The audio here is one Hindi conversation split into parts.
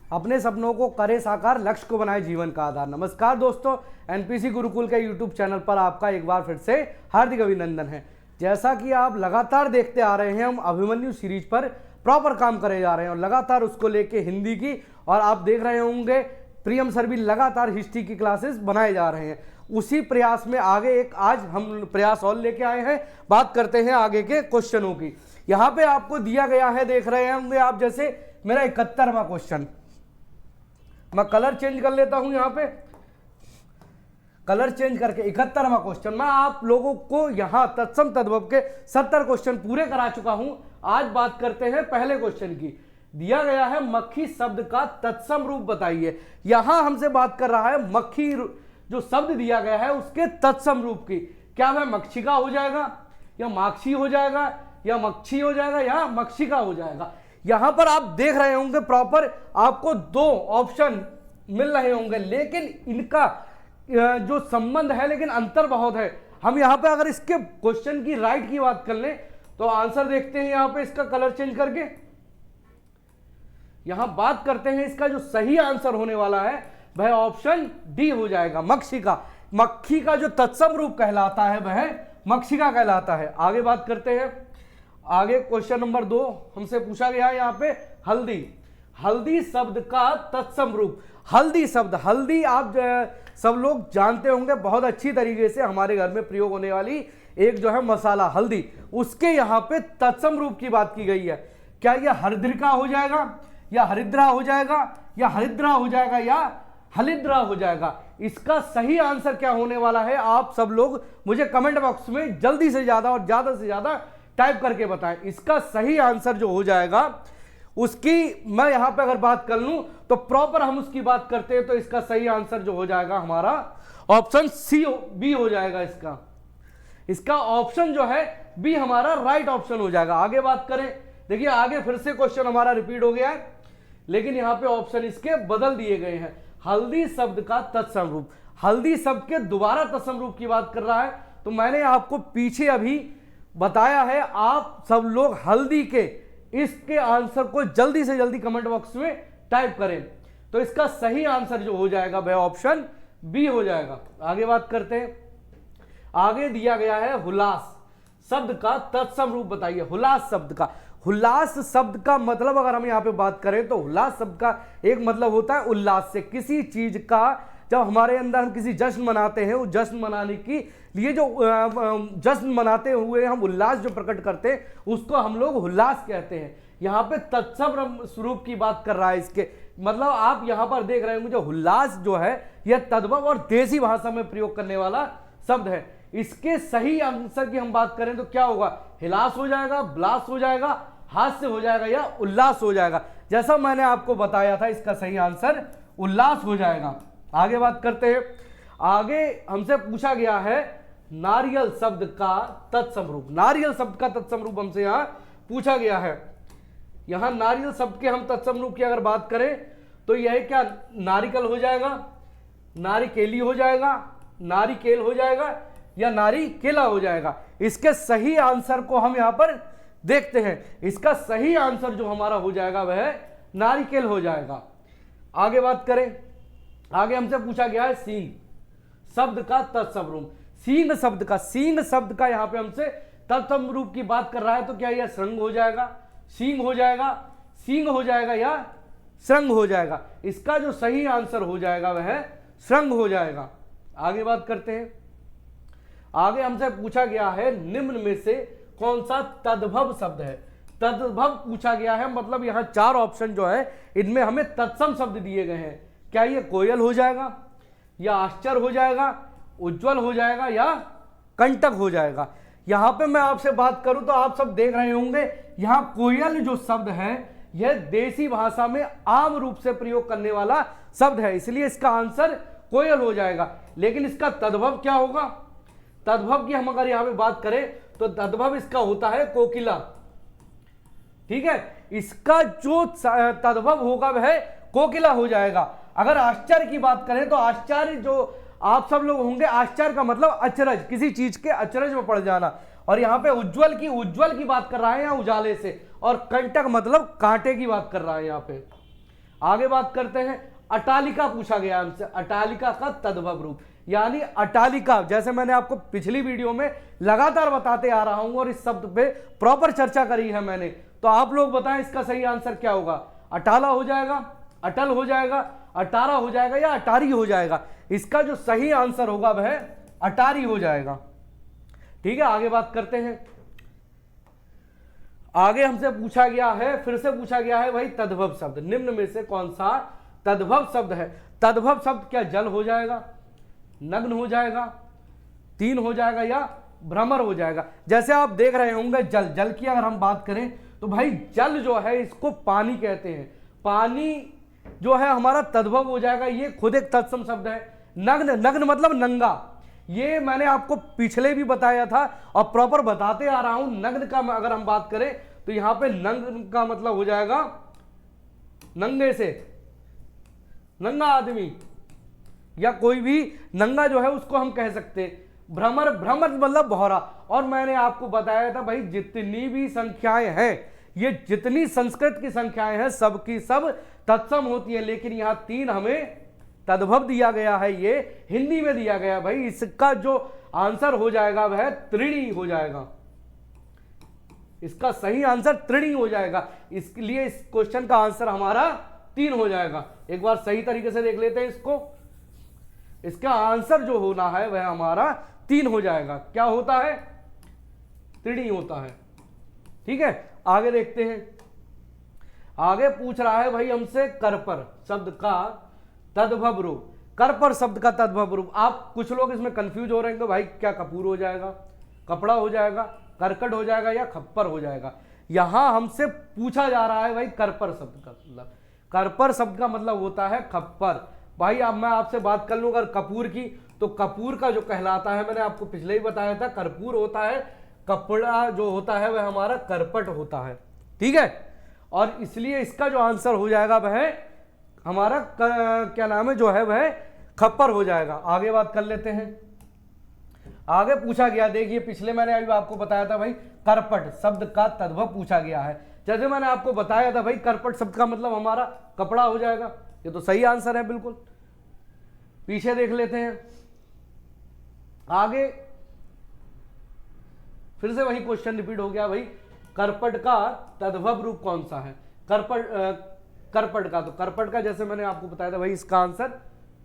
अपने सपनों को करे साकार, लक्ष्य को बनाए जीवन का आधार। नमस्कार दोस्तों, एनपीसी गुरुकुल के यूट्यूब चैनल पर आपका एक बार फिर से हार्दिक अभिनंदन है। जैसा कि आप लगातार देखते आ रहे हैं, हम अभिमन्यु सीरीज पर प्रॉपर काम करे जा रहे हैं और लगातार उसको लेके हिंदी की, और आप देख रहे होंगे प्रियम सर भी लगातार हिस्ट्री की क्लासेस बनाए जा रहे हैं। उसी प्रयास में आगे एक आज हम प्रयास और लेके आए हैं। बात करते हैं आगे के क्वेश्चनों की। यहाँ पे आपको दिया गया है, देख रहे होंगे आप, जैसे मेरा 71वां क्वेश्चन, मैं कलर चेंज कर लेता हूं। यहाँ पे कलर चेंज करके 71वां क्वेश्चन मैं आप लोगों को यहाँ तत्सम तद्भव के 70 क्वेश्चन पूरे करा चुका हूं। आज बात करते हैं पहले क्वेश्चन की। दिया गया है मक्खी शब्द का तत्सम रूप बताइए। यहां हमसे बात कर रहा है मक्खी, जो शब्द दिया गया है उसके तत्सम रूप की। क्या वह मक्षिका हो जाएगा, या माक्षी हो जाएगा, या मक्षी हो जाएगा, या मक्षिका हो जाएगा। यहां पर आप देख रहे होंगे प्रॉपर आपको दो ऑप्शन मिल रहे होंगे, लेकिन इनका जो संबंध है, लेकिन अंतर बहुत है। हम यहां पे अगर इसके क्वेश्चन की राइट की बात कर लें तो आंसर देखते हैं यहां पे इसका कलर चेंज करके। यहां बात करते हैं इसका जो सही आंसर होने वाला है वह ऑप्शन डी हो जाएगा, मक्षिका। मक्खी का जो तत्सम रूप कहलाता है वह मक्षिका कहलाता है। आगे बात करते हैं। आगे क्वेश्चन नंबर 2 हमसे पूछा गया है यहाँ पे हल्दी। हल्दी शब्द का तत्सम रूप। हल्दी शब्द, हल्दी आप सब लोग जानते होंगे बहुत अच्छी तरीके से, हमारे घर में प्रयोग होने वाली एक जो है मसाला हल्दी, उसके यहाँ पे तत्सम रूप की बात की गई है। क्या यह हरिद्रिका हो जाएगा, या हरिद्रा हो जाएगा, या हरिद्रा हो जाएगा, या हलिद्रा हो जाएगा? इसका सही आंसर क्या होने वाला है आप सब लोग मुझे कमेंट बॉक्स में जल्दी से ज्यादा और ज्यादा से ज्यादा टाइप करके बताएं। इसका सही आंसर जो हो जाएगा उसकी मैं यहां पे अगर बात कर लूं तो प्रॉपर हम उसकी बात करते हैं तो इसका सही आंसर जो हो जाएगा हमारा ऑप्शन सी बी हो जाएगा। इसका ऑप्शन जो है बी हमारा राइट ऑप्शन हो जाएगा। आगे बात करें, देखिए आगे फिर से क्वेश्चन हमारा रिपीट हो गया है, लेकिन यहां पे ऑप्शन इसके बदल दिए गए हैं। हल्दी शब्द का तत्सम रूप, हल्दी शब्द के दोबारा तत्सम रूप की बात कर रहा है। तो मैंने आपको पीछे अभी बताया है, आप सब लोग हल्दी के इसके आंसर को जल्दी से जल्दी कमेंट बॉक्स में टाइप करें। तो इसका सही आंसर जो हो जाएगा वह ऑप्शन बी हो जाएगा। आगे बात करते हैं। आगे दिया गया है हुलास शब्द का तत्सम रूप बताइए। हुलास शब्द का, हुल्लास शब्द का मतलब अगर हम यहां पे बात करें तो हुल्लास शब्द का एक मतलब होता है उल्लास से। किसी चीज का जब हमारे अंदर हम किसी जश्न मनाते हैं, उस जश्न मनाने की लिए जो जश्न मनाते हुए हम उल्लास जो प्रकट करते हैं उसको हम लोग उल्लास कहते हैं। यहाँ पे तत्सम स्वरूप की बात कर रहा है। इसके मतलब आप यहाँ पर देख रहे होंगे जो उल्लास जो है यह तद्भव और देसी भाषा में प्रयोग करने वाला शब्द है। इसके सही आंसर की हम बात करें तो क्या होगा? हिलास हो जाएगा, ब्लास हो जाएगा, हास्य हो जाएगा, या उल्लास हो जाएगा। जैसा मैंने आपको बताया था इसका सही आंसर उल्लास हो जाएगा। आगे बात करते हैं। आगे हमसे पूछा गया है नारियल शब्द का तत्सम रूप। नारियल शब्द का तत्सम रूप हमसे यहां पूछा गया है। यहां नारियल शब्द के हम तत्सम रूप की अगर बात करें तो यह क्या नारिकल हो जाएगा, नारिकेली हो जाएगा, नारिकेल हो जाएगा, या नारिकेला हो जाएगा? इसके सही आंसर को हम यहां पर देखते हैं। इसका सही आंसर जो हमारा हो जाएगा वह नारिकेल हो जाएगा। आगे बात करें। आगे हमसे पूछा गया है सींग शब्द का तत्सम रूप। सींग शब्द का, सींग शब्द का यहां पे हमसे तत्सम रूप की बात कर रहा है तो क्या यह श्रृंग हो जाएगा, सींग हो जाएगा, सींग हो जाएगा, या श्रृंग हो जाएगा? इसका जो सही आंसर हो जाएगा वह श्रृंग हो जाएगा। आगे बात करते हैं। आगे हमसे पूछा गया है निम्न में से कौन सा तद्भव शब्द है। तद्भव पूछा गया है, मतलब यहां 4 ऑप्शन जो है इनमें हमें तत्सम शब्द दिए गए हैं। क्या ये कोयल हो जाएगा, या आश्चर्य हो जाएगा, उज्जवल हो जाएगा, या कंटक हो जाएगा? यहां पे मैं आपसे बात करूं तो आप सब देख रहे होंगे यहां कोयल जो शब्द है यह देसी भाषा में आम रूप से प्रयोग करने वाला शब्द है, इसलिए इसका आंसर कोयल हो जाएगा। लेकिन इसका तद्भव क्या होगा? तद्भव की हम अगर यहां पे बात करें तो तद्भव इसका होता है कोकिला। ठीक है, इसका जो तद्भव होगा वह कोकिला हो जाएगा। अगर आश्चर्य की बात करें तो आश्चर्य जो आप सब लोग होंगे, आश्चर्य का मतलब अचरज, किसी चीज के अचरज में पड़ जाना। और यहां पे उज्जवल की बात कर रहा है, यहां उजाले से। और कंटक मतलब कांटे की बात कर रहा है यहां पे। आगे बात करते हैं, अटालिका पूछा गया हमसे, अटालिका का तद्भव रूप, यानी अटालिका, जैसे मैंने आपको पिछली वीडियो में लगातार बताते आ रहा हूं और इस शब्द पे प्रॉपर चर्चा करी है मैंने, तो आप लोग बताएं इसका सही आंसर क्या होगा। अटाला हो जाएगा, अटल हो जाएगा, अटारा हो जाएगा या अटारी हो जाएगा। इसका जो सही आंसर होगा वह अटारी हो जाएगा। ठीक है, आगे बात करते हैं। आगे हमसे पूछा गया है, फिर से पूछा गया है भाई तद्भव शब्द निम्न में से कौन सा तद्भव शब्द है। तद्भव शब्द क्या जल हो जाएगा, नग्न हो जाएगा, तीन हो जाएगा या भ्रमर हो जाएगा। जैसे आप देख रहे होंगे जल, जल की अगर हम बात करें तो भाई जल जो है इसको पानी कहते हैं, पानी जो है हमारा तद्भव हो जाएगा, ये खुद एक तत्सम शब्द है। नग्न, नग्न मतलब नंगा, ये मैंने आपको पिछले भी बताया था और प्रॉपर बताते आ रहा हूं। नग्न का अगर हम बात करें तो यहां पे नग्न का मतलब हो जाएगा नंगे से, नंगा आदमी या कोई भी नंगा जो है उसको हम कह सकते। भ्रमर, भ्रमर मतलब बहरा। और मैंने आपको बताया था भाई जितनी भी संख्याएं हैं, ये जितनी संस्कृत की संख्याएं हैं सबकी सब तत्सम होती है, लेकिन यहां तीन हमें तद्भव दिया गया है, ये हिंदी में दिया गया भाई। इसका जो आंसर हो जाएगा वह त्रिणी हो जाएगा, इसका सही आंसर त्रिणी हो जाएगा। इसलिए इस क्वेश्चन का आंसर हमारा 3 हो जाएगा। एक बार सही तरीके से देख लेते हैं इसको, इसका आंसर जो होना है वह हमारा 3 हो जाएगा। क्या होता है, त्रिणी होता है। ठीक है, आगे देखते हैं। आगे पूछ रहा है भाई हमसे करपर शब्द का तद्भव रूप, करपर शब्द का तद्भव रूप। आप कुछ लोग इसमें कंफ्यूज हो रहे हैं कि भाई क्या कपूर हो जाएगा, कपड़ा हो जाएगा, करकट हो जाएगा या खप्पर हो जाएगा। यहां हमसे पूछा जा रहा है भाई करपर शब्द का मतलब, करपर शब्द का मतलब होता है खप्पर। भाई अब मैं आपसे बात कर लूं अगर कपूर की, तो कपूर का जो कहलाता है, मैंने आपको पिछले ही बताया था, कर्पूर होता है, कपड़ा जो होता है वह हमारा करपट होता है। ठीक है, और इसलिए इसका जो आंसर हो जाएगा वह हमारा क्या नाम है जो है वह खप्पर हो जाएगा। आगे बात कर लेते हैं। आगे पूछा गया, देखिए पिछले मैंने अभी आपको बताया था भाई करपट शब्द का तद्भव पूछा गया है। जैसे मैंने आपको बताया था भाई करपट शब्द का मतलब हमारा कपड़ा हो जाएगा, ये तो सही आंसर है बिल्कुल। पीछे देख लेते हैं। आगे फिर से वही क्वेश्चन रिपीट हो गया भाई, करपट का तद्भव रूप कौन सा है। करपट का, तो करपट का जैसे मैंने आपको बताया था भाई इसका आंसर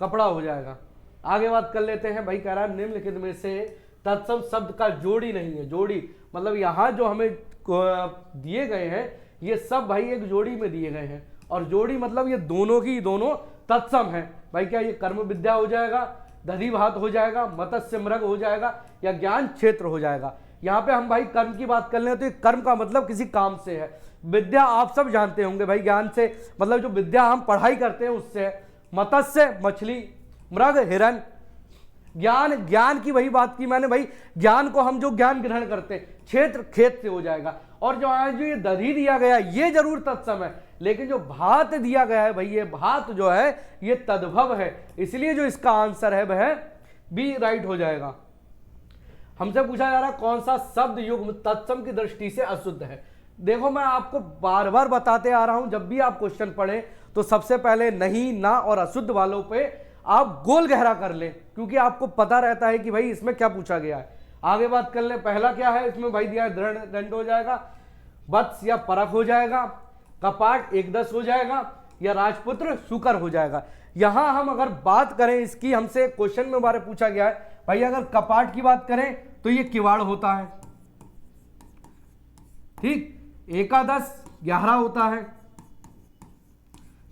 कपड़ा हो जाएगा। आगे बात कर लेते हैं। भाई कह रहा है निम्नलिखित में से तत्सम शब्द का जोड़ी नहीं है। जोड़ी मतलब यहां जो हमें दिए गए हैं ये सब भाई एक जोड़ी में दिए गए हैं, और जोड़ी मतलब ये दोनों की दोनों तत्सम है। भाई क्या ये कर्म विद्या हो जाएगा, दधी भात हो जाएगा, मत्स्य मृग हो जाएगा या ज्ञान क्षेत्र हो जाएगा। यहाँ पे हम भाई कर्म की बात कर लें तो कर्म का मतलब किसी काम से है। विद्या आप सब जानते होंगे भाई, ज्ञान से मतलब जो विद्या हम पढ़ाई करते हैं उससे है। मत्स्य मछली, मृग हिरण, ज्ञान, ज्ञान की वही बात की मैंने भाई, ज्ञान को हम जो ज्ञान ग्रहण करते हैं, क्षेत्र खेत से हो जाएगा। और जो आज जो ये दधी दिया गया ये जरूर तत्सम है, लेकिन जो भात दिया गया है भाई ये भात जो है ये तद्भव है, इसलिए जो इसका आंसर है वह बी राइट हो जाएगा। हमसे पूछा जा रहा है कौन सा शब्द युग्म तत्सम की दृष्टि से अशुद्ध है। देखो मैं आपको बार बार बताते आ रहा हूं, जब भी आप क्वेश्चन पढ़े तो सबसे पहले नहीं, ना और अशुद्ध वालों पे आप गोल गहरा कर लें, क्योंकि आपको पता रहता है कि भाई इसमें क्या पूछा गया है। आगे बात कर ले। पहला क्या है इसमें भाई दिया है, दृढ़ दंड हो जाएगा, वत्स या परख हो जाएगा, कपाट एकदस हो जाएगा या राजपुत्र सुकर हो जाएगा। यहां हम अगर बात करें इसकी, हमसे क्वेश्चन में बारे पूछा गया है भाई अगर कपाट की बात करें तो ये किवाड़ होता है, ठीक, एकादश 11 होता है।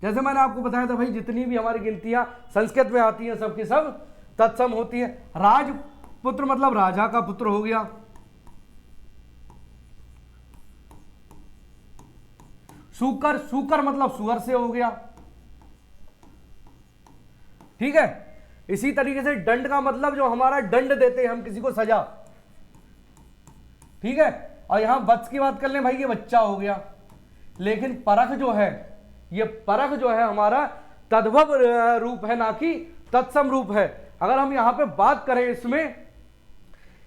जैसे मैंने आपको बताया था भाई जितनी भी हमारी गिनतियां संस्कृत में आती हैं सबकी सब तत्सम होती है। राजपुत्र मतलब राजा का पुत्र हो गया, सूकर, सूकर मतलब सुअर से हो गया, ठीक है। इसी तरीके से दंड का मतलब जो हमारा दंड देते हैं हम किसी को सजा, ठीक है। और यहां वत्स की बात कर लें भाई ये बच्चा हो गया। लेकिन परख जो है, ये परख जो है हमारा तद्भव रूप है ना कि तत्सम रूप है। अगर हम यहां पे बात करें इसमें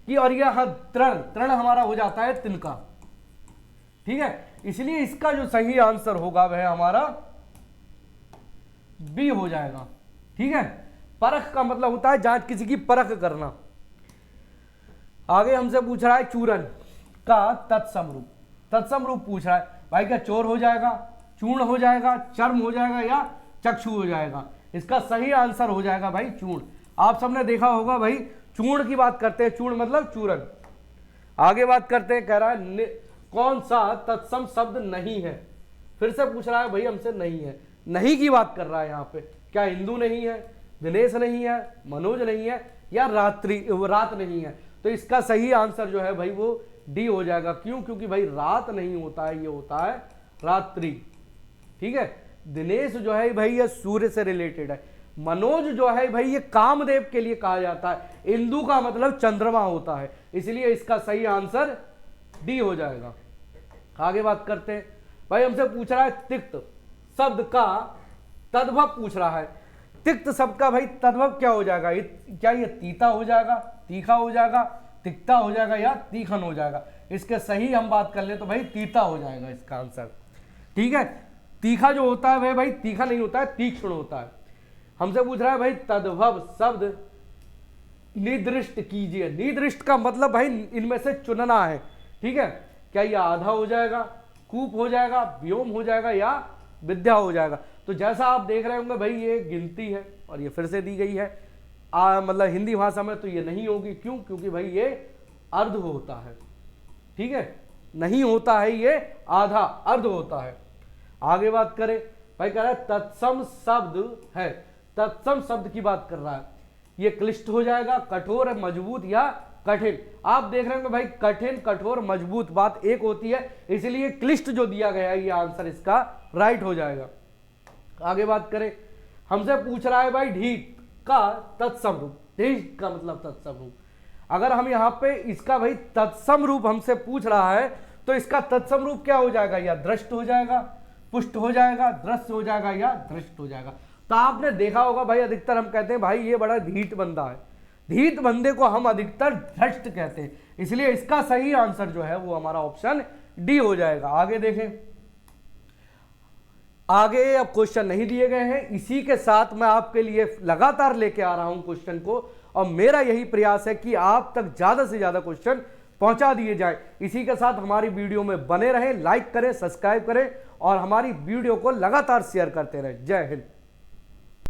कि और यह तृण, तृण हमारा हो जाता है तिनका, ठीक है। इसलिए इसका जो सही आंसर होगा वह हमारा बी हो जाएगा। ठीक है, परख का मतलब होता है जांच, किसी की परख करना। आगे हमसे पूछ रहा है चूरन का तत्सम रूप। तत्सम रूप पूछ रहा है भाई, क्या चोर हो जाएगा, चूर्ण हो जाएगा, चर्म हो जाएगा या चक्षु हो जाएगा? इसका सही आंसर हो जाएगा भाई चूर्ण। आप सबने देखा होगा भाई, चूर्ण की बात करते हैं, चूर्ण मतलब चूरन। आगे बात करते हैं, कह रहा है कौन सा तत्सम शब्द नहीं है। फिर से पूछ रहा है भाई हमसे, नहीं है, नहीं की बात कर रहा है यहाँ पे। क्या इंदु नहीं है, दिनेश नहीं है, मनोज नहीं है, या रात नहीं है? तो इसका सही आंसर जो है भाई वो डी हो जाएगा। क्यों? क्योंकि भाई रात नहीं होता है, ये होता है रात्रि। ठीक है, दिनेश जो है भाई ये सूर्य से रिलेटेड है। मनोज जो है भाई ये कामदेव के लिए कहा जाता है। इंदु का मतलब चंद्रमा होता है, इसलिए इसका सही आंसर डी हो जाएगा। आगे बात करते हैं भाई, हमसे पूछ रहा है तिक्त शब्द का तद्भव पूछ रहा है। तिक्त शब्द का भाई तद्भव क्या हो जाएगा? क्या ये तीता हो जाएगा, तीखा हो जाएगा, तिक्ता हो जाएगा या तीखन हो जाएगा? इसके सही हम बात कर ले तो भाई तीता हो जाएगा इसका आंसर। ठीक है, तीखा जो होता है भाई तीखा नहीं होता है, तीक्ष्ण होता है। हमसे पूछ रहा है भाई तद्भव शब्द निर्दिष्ट कीजिए। निर्दिष्ट का मतलब भाई इनमें से चुनना है। ठीक है, क्या ये आधा हो जाएगा, कूप हो जाएगा, व्योम हो जाएगा या विद्या हो जाएगा? तो जैसा आप देख रहे होंगे भाई ये गिनती है और ये फिर से दी गई है। मतलब हिंदी भाषा में तो ये नहीं होगी। क्यों? क्योंकि भाई ये अर्ध होता है। ठीक है, नहीं होता है ये आधा, अर्ध होता है। आगे बात करें भाई, कह रहा है तत्सम शब्द है। तत्सम शब्द की बात कर रहा है। ये क्लिष्ट हो जाएगा, कठोर, मजबूत या कठिन? आप देख रहे हैं भाई कठिन, कठोर, मजबूत बात एक होती है, इसलिए क्लिष्ट जो दिया गया है ये आंसर इसका राइट हो जाएगा। आगे बात करें, हमसे पूछ रहा है भाई ढीठ का तत्सम रूप। ढीठ का मतलब तत्सम रूप। अगर हम यहाँ पे इसका भाई तत्सम रूप हमसे पूछ रहा है तो इसका तत्सम रूप क्या हो जाएगा? या दृष्ट हो जाएगा, पुष्ट हो जाएगा, दृश्य हो जाएगा या दृष्ट हो जाएगा? तो आपने देखा होगा भाई अधिकतर हम कहते हैं भाई ये बड़ा ढीठ बंदा है। ढीठ बंदे को हम अधिकतर भ्रष्ट कहते हैं, इसलिए इसका सही आंसर जो है वो हमारा ऑप्शन डी हो जाएगा। आगे देखें, आगे अब क्वेश्चन नहीं दिए गए हैं, इसी के साथ मैं आपके लिए लगातार लेके आ रहा हूं क्वेश्चन को, और मेरा यही प्रयास है कि आप तक ज्यादा से ज्यादा क्वेश्चन पहुंचा दिए जाए। इसी के साथ हमारी वीडियो में बने रहें, लाइक करें, सब्सक्राइब करें और हमारी वीडियो को लगातार शेयर करते रहें। जय हिंद।